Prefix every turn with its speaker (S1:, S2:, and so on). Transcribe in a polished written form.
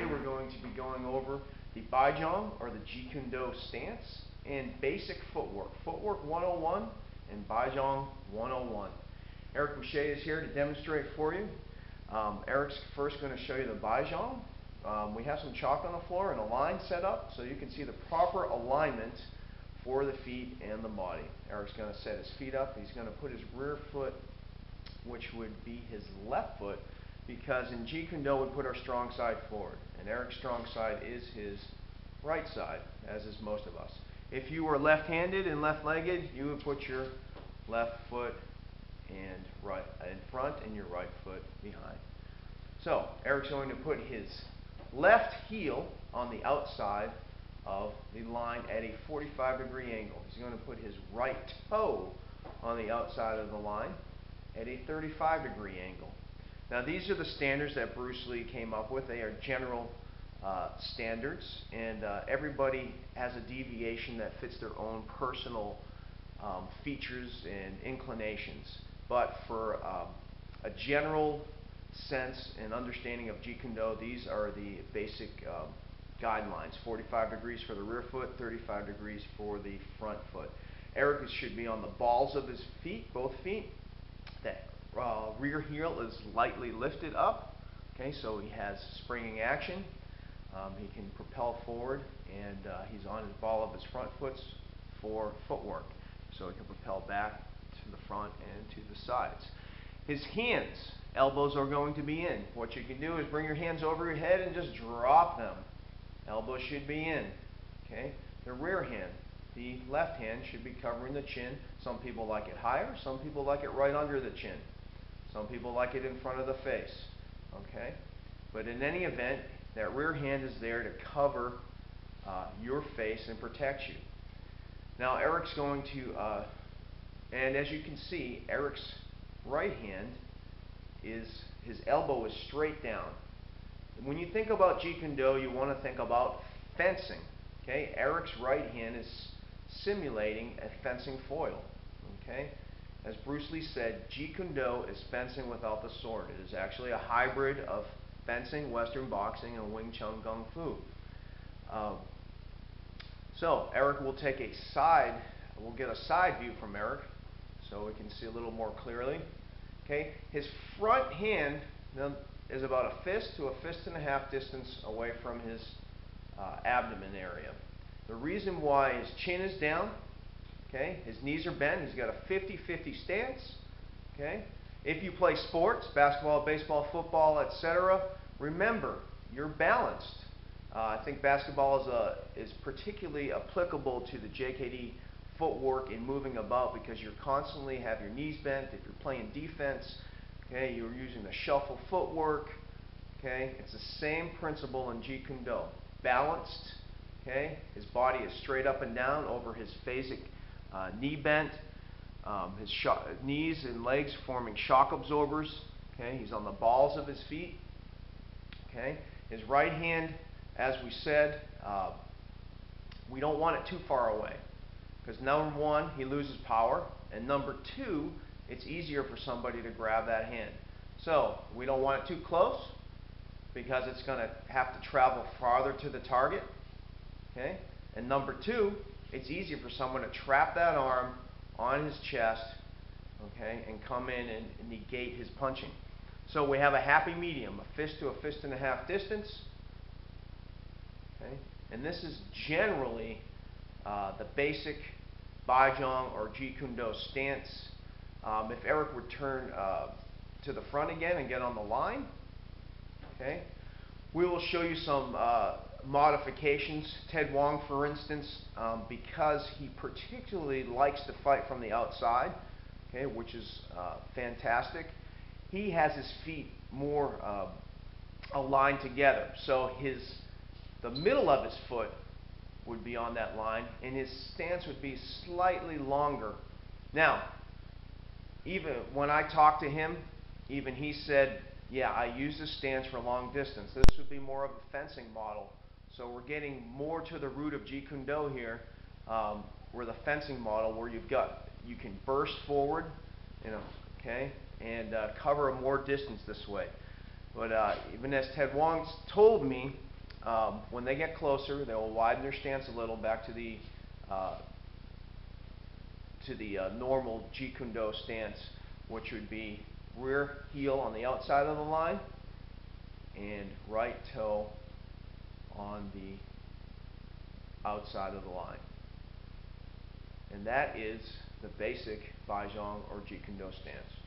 S1: today we're going to be going over the Bai Jong or the Jeet Kune Do stance and basic footwork. Footwork 101 and Bai Jong 101. Eric Boucher is here to demonstrate for you. Eric's first going to show you the Bai Jong. We have some chalk on the floor and a line set up so you can see the proper alignment for the feet and the body. Eric's going to set his feet up. He's going to put his rear foot, which would be his left foot, because in Jeet Kune Do we put our strong side forward, and Eric's strong side is his right side, as is most of us. If you were left-handed and left-legged, you would put your left foot and right in front and your right foot behind. So Eric's going to put his left heel on the outside of the line at a 45-degree angle. He's going to put his right toe on the outside of the line at a 35-degree angle. Now these are the standards that Bruce Lee came up with. They are general standards, and everybody has a deviation that fits their own personal features and inclinations. But for a general sense and understanding of Jeet Kune Do, these are the basic guidelines. 45 degrees for the rear foot, 35 degrees for the front foot. Eric should be on the balls of his feet, both feet. That rear heel is lightly lifted up. Okay, so he has springing action. He can propel forward, and he's on his ball of his front foot for footwork. So he can propel back to the front and to the sides. His hands, elbows are going to be in. What you can do is bring your hands over your head and just drop them. Elbows should be in. Okay, the rear hand, the left hand should be covering the chin. Some people like it higher, some people like it right under the chin. Some people like it in front of the face. Okay, but in any event, that rear hand is there to cover your face and protect you. Now Eric's going to, and as you can see, Eric's right hand is, his elbow is straight down. When you think about Jeet Kune Do, you want to think about fencing. Okay, Eric's right hand is simulating a fencing foil. Okay, as Bruce Lee said, Jeet Kune Do is fencing without the sword. It is actually a hybrid of fencing, Western boxing, and Wing Chun Kung Fu. So Eric will take a side, we'll get a side view from Eric so we can see a little more clearly. Okay, his front hand is about a fist to a fist and a half distance away from his abdomen area. The reason why his chin is down, okay, his knees are bent, he's got a 50-50 stance. Okay, if you play sports, basketball, baseball, football, etc., remember, you're balanced. I think basketball is particularly applicable to the JKD footwork in moving about, because you constantly have your knees bent. If you're playing defense, okay, you're using the shuffle footwork. Okay, it's the same principle in Jeet Kune Do. Balanced. Okay, his body is straight up and down over his phasic knee bent. His knees and legs forming shock absorbers. Okay, he's on the balls of his feet. Okay, his right hand, as we said, we don't want it too far away, because number one, he loses power, and number two, it's easier for somebody to grab that hand. So we don't want it too close, because it's going to have to travel farther to the target. Okay, and number two, it's easier for someone to trap that arm on his chest, okay, and come in and negate his punching. So we have a happy medium, a fist to a fist and a half distance. Okay, and this is generally the basic Bai Jong or Jeet Kune Do stance. If Eric would turn to the front again and get on the line, okay, we will show you some modifications. Ted Wong, for instance, because he particularly likes to fight from the outside, okay, which is fantastic. He has his feet more aligned together, so the middle of his foot would be on that line, and his stance would be slightly longer. Now, even when I talked to him, even he said, yeah, I use this stance for long distance. This would be more of a fencing model. So we're getting more to the root of Jeet Kune Do here, where the fencing model, where you can burst forward, okay, and cover more distance this way. But even as Ted Wong told me, When they get closer, they will widen their stance a little back to the normal Jeet Kune Do stance, which would be rear heel on the outside of the line and right toe on the outside of the line. And that is the basic Bai Jong or Jeet Kune Do stance.